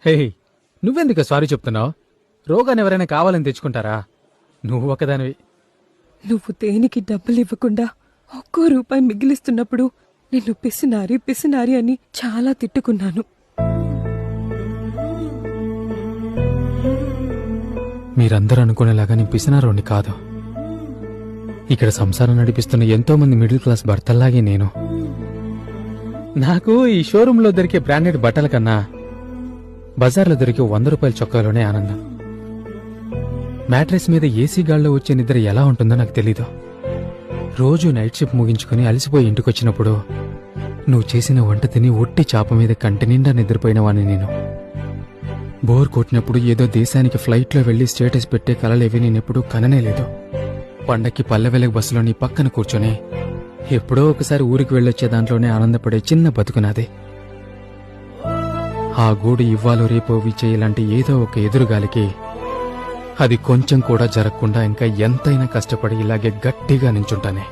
హే, నువ్వెందుకు సారీ చెప్తున్నావు? రోగాన్ని ఎవరైనా కావాలని తెచ్చుకుంటారా? నువ్వు ఒకదానివి. నువ్వు దేనికి డబ్బులు ఇవ్వకుండా ఒక్కో రూపాయి మిగిలిస్తున్నప్పుడు నిన్ను పిసినారి పిసినారి అని చాలా తిట్టుకున్నాను. మీరందరూ అనుకునేలాగా నేను పిసినారోని కాదు. ఇక్కడ సంసారం నడిపిస్తున్న ఎంతో మంది మిడిల్ క్లాస్ భర్తల్లాగే నేను. నాకు ఈ షోరూంలో దొరికే బ్రాండెడ్ బట్టల కన్నా బజార్లో దొరికే 100 రూపాయల చొక్కాలోనే ఆనందం. మ్యాట్రెస్ మీద ఏసీ గాల్లో వచ్చే నిద్ర ఎలా ఉంటుందో నాకు తెలీదు. రోజు నైట్ షిఫ్ట్ ముగించుకుని అలసిపోయి ఇంటికొచ్చినప్పుడు నువ్వు చేసిన వంట తిని ఒట్టి చాప మీద కంటి నిండా నిద్రపోయిన వాణ్ణి నేను. బోర్ కొట్టినప్పుడు ఏదో దేశానికి ఫ్లైట్లో వెళ్లి స్టేటస్ పెట్టే కలలేవి నేనెప్పుడూ కననేలేదు. పండక్కి పల్లె వెలుగు బస్సులో నీ పక్కన కూర్చొని ఎప్పుడో ఒకసారి ఊరికి వెళ్ళొచ్చే దాంట్లోనే ఆనందపడే చిన్న బతుకునాదే. ఆ గూడు ఇవ్వాలో రేపో విచేయాలంటే ఏదో ఒక ఎదురుగాలికి అది కొంచెం కూడా జరగకుండా ఇంకా ఎంతైనా కష్టపడి ఇలాగే గట్టిగా నించుంటానే.